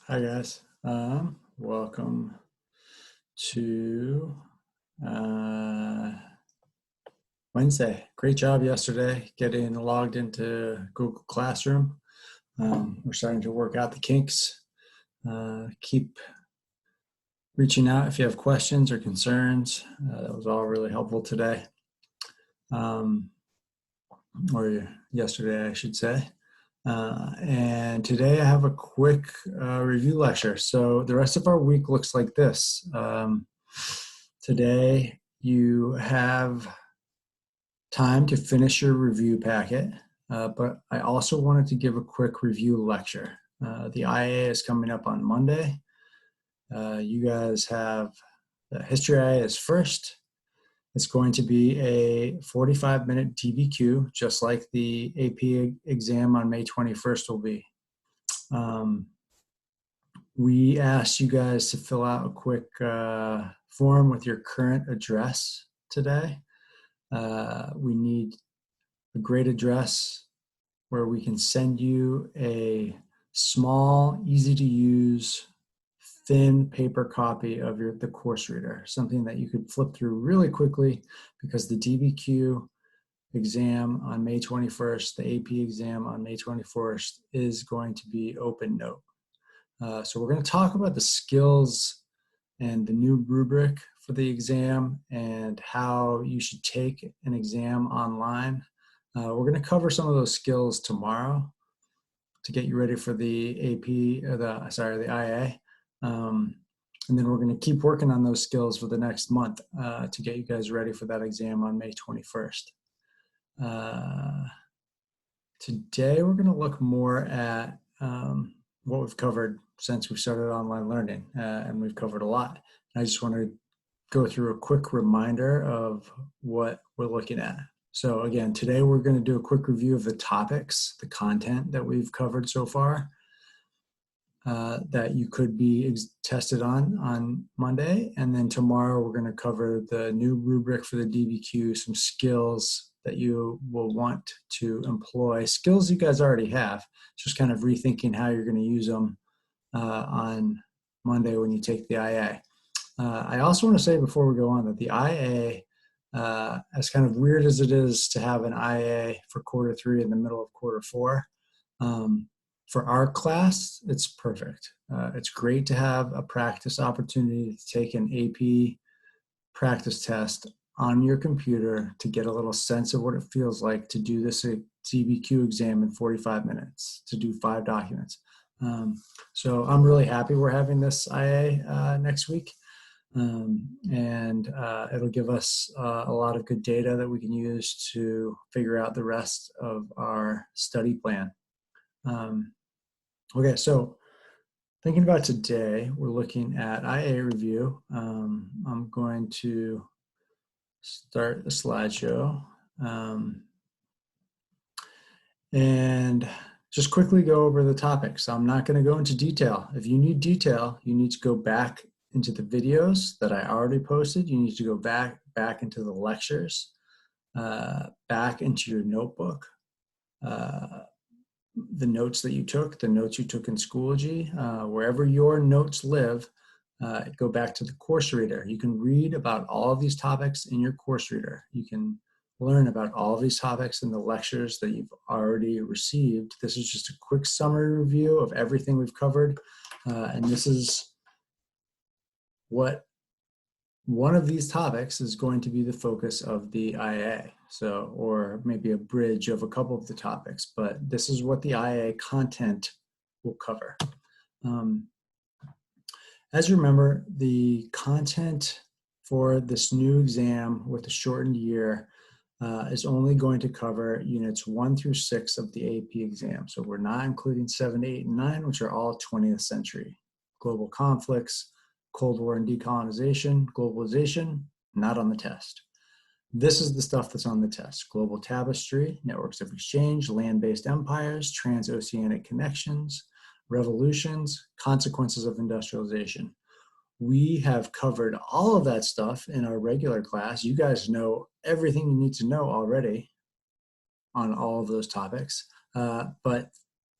Hi guys, welcome to uh, Wednesday. Great job yesterday getting logged into Google Classroom. We're starting to work out the kinks. Keep reaching out if you have questions or concerns. That was all really helpful today, um, or yesterday I should say. And today I have a quick review lecture. So the rest of our week looks like this. Today you have time to finish your review packet, but I also wanted to give a quick review lecture. The IA is coming up on Monday. You guys have the History IA is first. It's going to be a 45-minute DBQ, just like the AP exam on May 21st will be. We asked you guys to fill out a quick form with your current address today. We need a great address where we can send you a small, easy to use, thin paper copy of the course reader, something that you could flip through really quickly because the DBQ exam on May 21st, the AP exam on May 21st is going to be open note. So we're going to talk about the skills and the new rubric for the exam and how you should take an exam online. We're going to cover some of those skills tomorrow to get you ready for the AP, or the IA. And then we're going to keep working on those skills for the next month to get you guys ready for that exam on May 21st. Today we're going to look more at what we've covered since we started online learning, and we've covered a lot. I just want to go through a quick reminder of what we're looking at. So again, today we're going to do a quick review of the topics, the content that we've covered so far that you could be tested on Monday. And then tomorrow we're going to cover the new rubric for the DBQ, some skills that you will want to employ, skills you guys already have, just kind of rethinking how you're going to use them on Monday when you take the IA. I also want to say before we go on that the IA, as kind of weird as it is to have an IA for quarter 3 in the middle of quarter 4, for our class, it's perfect. It's great to have a practice opportunity to take an AP practice test on your computer to get a little sense of what it feels like to do this DBQ exam in 45 minutes, to do 5 documents. So I'm really happy we're having this IA next week. And it'll give us a lot of good data that we can use to figure out the rest of our study plan. Okay, so thinking about today, we're looking at IA review. I'm going to start the slideshow and just quickly go over the topics. I'm not going to go into detail. If you need detail, you need to go back into the videos that I already posted. You need to go back into the lectures, back into your notebook, the notes that you took, the notes you took in Schoology, wherever your notes live, go back to the course reader. You can read about all of these topics in your course reader. You can learn about all of these topics in the lectures that you've already received. This is just a quick summary review of everything we've covered. And this is what one of these topics is going to be the focus of the IA. So, or maybe a bridge of a couple of the topics, but this is what the IA content will cover. As you remember, the content for this new exam with the shortened year is only going to cover units 1 through 6 of the AP exam. So we're not including 7, 8, and 9, which are all 20th century. Global conflicts, Cold War and decolonization, globalization, not on the test. This is the stuff that's on the test: global tapestry, networks of exchange, land-based empires, transoceanic connections, revolutions, consequences of industrialization. We have covered all of that stuff in our regular class. You guys know everything you need to know already on all of those topics, but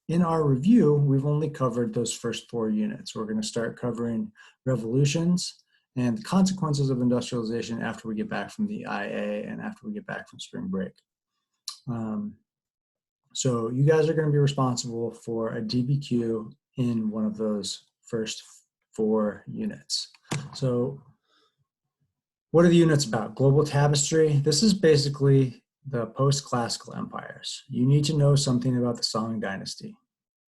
in our review, we've only covered those first 4 units. We're going to start covering revolutions and the consequences of industrialization after we get back from the IA and after we get back from spring break. So you guys are going to be responsible for a DBQ in one of those first 4 units. So what are the units about? Global tapestry. This is basically the post-classical empires. You need to know something about the Song dynasty.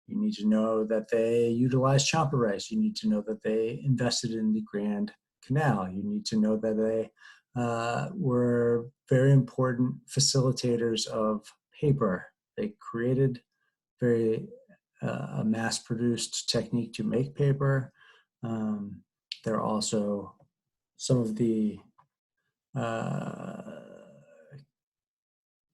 You need to know that they utilized champa rice. You need to know that they invested in the Grand Canal. You need to know that they were very important facilitators of paper. They created a mass-produced technique to make paper. They're also some of the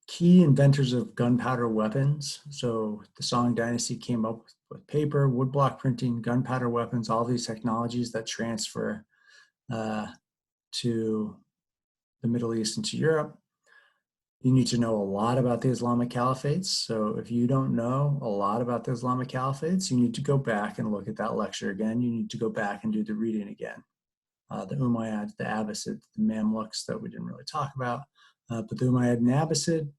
key inventors of gunpowder weapons. So the Song dynasty came up with paper, woodblock printing, gunpowder weapons, all these technologies that transfer to the Middle East and to Europe. You need to know a lot about the Islamic caliphates. So if you don't know a lot about the Islamic caliphates, you need to go back and look at that lecture again. You need to go back and do the reading again. The Umayyads, the Abbasids, the Mamluks that we didn't really talk about. But the Umayyad and Abbasid,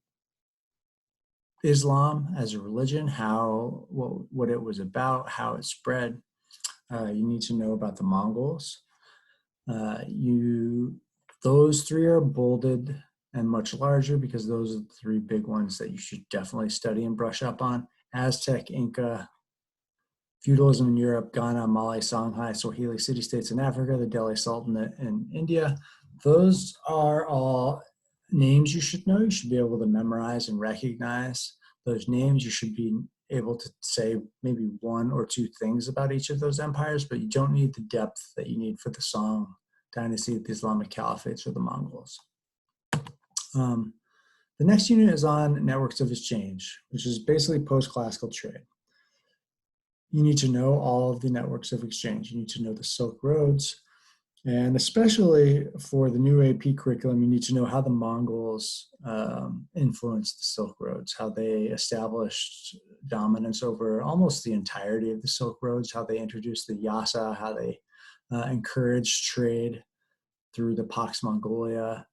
Islam as a religion, what it was about, how it spread. You need to know about the Mongols. Those 3 are bolded and much larger because those are the 3 big ones that you should definitely study and brush up on. Aztec, Inca, feudalism in Europe, Ghana, Mali, Songhai, Swahili city-states in Africa, the Delhi Sultanate in India. Those are all names you should know. You should be able to memorize and recognize those names. You should be able to say maybe 1 or 2 things about each of those empires, but you don't need the depth that you need for the Song dynasty, the Islamic caliphates, or the Mongols. The next unit is on networks of exchange, which is basically post-classical trade. You need to know all of the networks of exchange. You need to know the Silk Roads, and especially for the new AP curriculum, you need to know how the Mongols influenced the Silk Roads, how they established dominance over almost the entirety of the Silk Roads, how they introduced the Yasa, how they encouraged trade through the Pax Mongolia,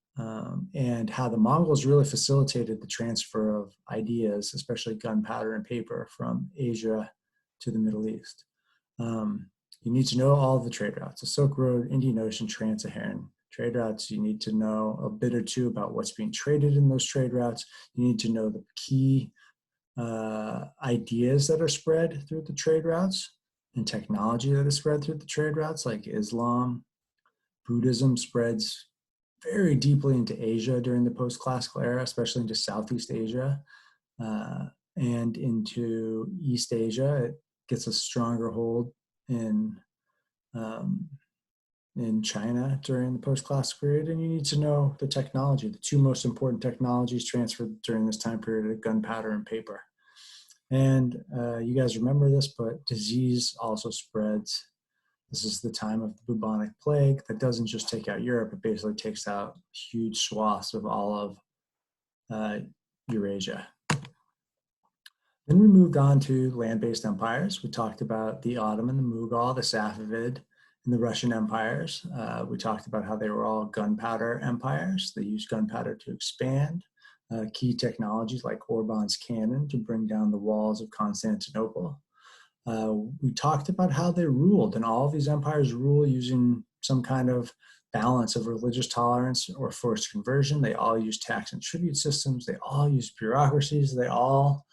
and how the Mongols really facilitated the transfer of ideas, especially gunpowder and paper, from Asia to the Middle East. You need to know all of the trade routes, the Silk Road, Indian Ocean, Trans-Saharan trade routes. You need to know a bit or 2 about what's being traded in those trade routes. You need to know the key ideas that are spread through the trade routes and technology that is spread through the trade routes, like Islam. Buddhism spreads very deeply into Asia during the post-classical era, especially into Southeast Asia and into East Asia. It gets a stronger hold in China during the post-classical period, and you need to know the technology. The 2 most important technologies transferred during this time period are gunpowder and paper. And you guys remember this, but disease also spreads. This is the time of the bubonic plague that doesn't just take out Europe, it basically takes out huge swaths of all of Eurasia. Then we moved on to land-based empires. We talked about the Ottoman, the Mughal, the Safavid, and the Russian empires. We talked about how they were all gunpowder empires. They used gunpowder to expand. Key technologies like Orban's cannon to bring down the walls of Constantinople. We talked about how they ruled, and all of these empires rule using some kind of balance of religious tolerance or forced conversion. They all use tax and tribute systems. They all use bureaucracies. They all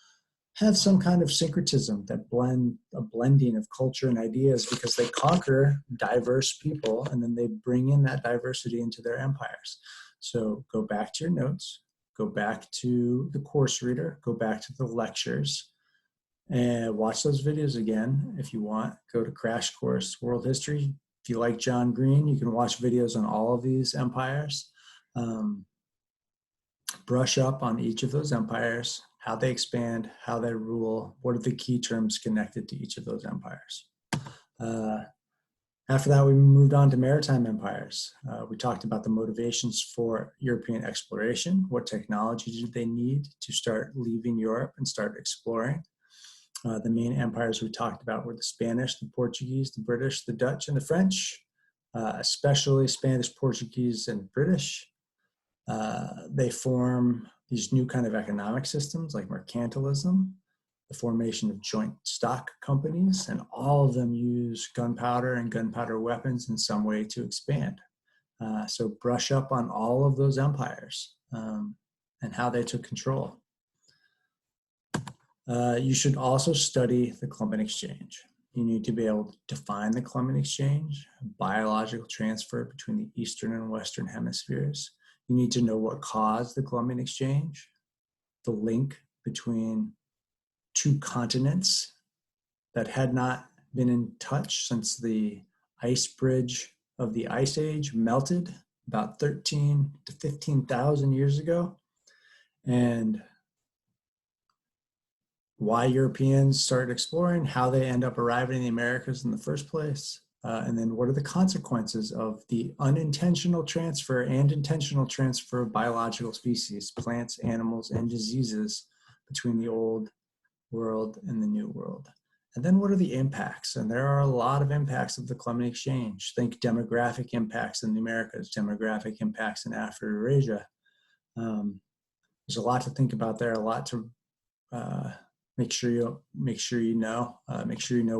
have some kind of syncretism that blending of culture and ideas, because they conquer diverse people and then they bring in that diversity into their empires. So go back to your notes, go back to the course reader, go back to the lectures, and watch those videos again if you want. Go to Crash Course World History. If you like John Green, you can watch videos on all of these empires. Brush up on each of those empires, how they expand, how they rule, what are the key terms connected to each of those empires. After that, we moved on to maritime empires. We talked about the motivations for European exploration. What technology did they need to start leaving Europe and start exploring? The main empires we talked about were the Spanish, the Portuguese, the British, the Dutch, and the French, especially Spanish, Portuguese, and British. They form these new kind of economic systems like mercantilism, the formation of joint stock companies, and all of them use gunpowder and gunpowder weapons in some way to expand. So brush up on all of those empires and how they took control. You should also study the Columbian Exchange. You need to be able to define the Columbian Exchange, biological transfer between the Eastern and Western hemispheres. You need to know what caused the Columbian Exchange, the link between two continents that had not been in touch since the ice bridge of the Ice Age melted about 13 to 15,000 years ago, and why Europeans started exploring, how they end up arriving in the Americas in the first place, and then what are the consequences of the unintentional transfer and intentional transfer of biological species, plants, animals, and diseases between the old world and the new world. And then what are the impacts? And there are a lot of impacts of the Columbian Exchange. Think demographic impacts in the Americas, demographic impacts in Afro-Eurasia. There's a lot to think about there, a lot to make sure you know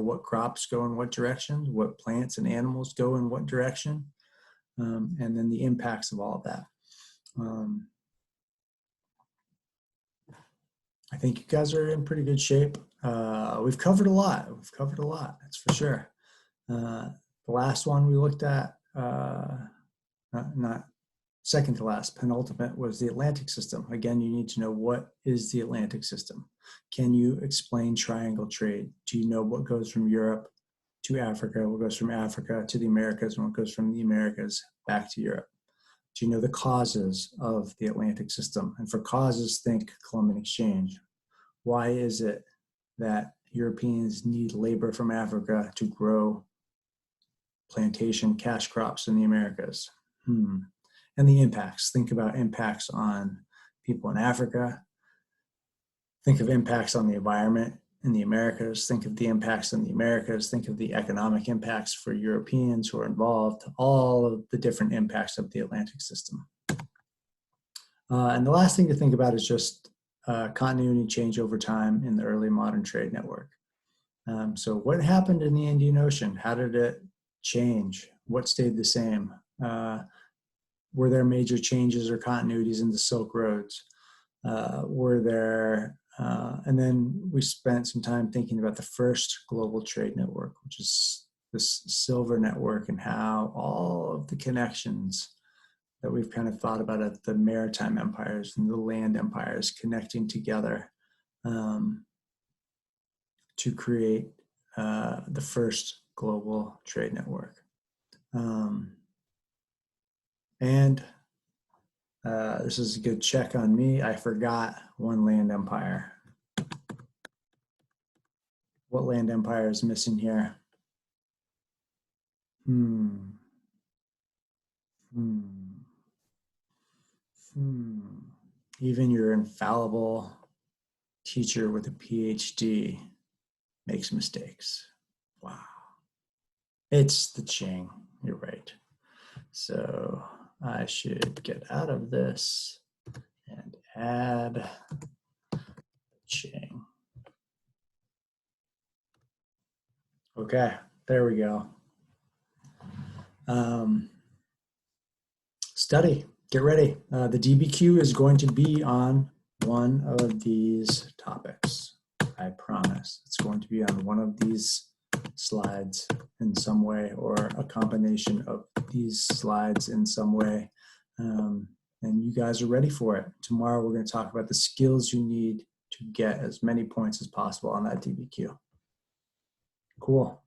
what crops go in what direction, what plants and animals go in what direction, and then the impacts of all of that. I think you guys are in pretty good shape. We've covered a lot. That's for sure. The last one we looked at, not second to last, penultimate, was the Atlantic system. Again, you need to know, what is the Atlantic system? Can you explain triangle trade? Do you know what goes from Europe to Africa, what goes from Africa to the Americas, and what goes from the Americas back to Europe? Do you know the causes of the Atlantic system? And for causes, think Columbian Exchange. Why is it that Europeans need labor from Africa to grow plantation cash crops in the Americas? And the impacts. Think about impacts on people in Africa. Think of impacts on the environment in the Americas. Think of the impacts in the Americas. Think of the economic impacts for Europeans who are involved, all of the different impacts of the Atlantic system. And the last thing to think about is just continuity change over time in the early modern trade network. So what happened in the Indian Ocean? How did it change? What stayed the same? Were there major changes or continuities in the Silk Roads? And then we spent some time thinking about the first global trade network, which is this silver network, and how all of the connections that we've kind of thought about at the maritime empires and the land empires connecting together to create the first global trade network. This is a good check on me. I forgot one land empire. What land empire is missing here? Even your infallible teacher with a PhD makes mistakes. Wow. It's the Qing. You're right. So I should get out of this and add Qing. Okay, there we go. Study, get ready. The DBQ is going to be on one of these topics. I promise. It's going to be on one of these slides in some way, or a combination of these slides in some way. And you guys are ready for it. Tomorrow we're going to talk about the skills you need to get as many points as possible on that DBQ. Cool.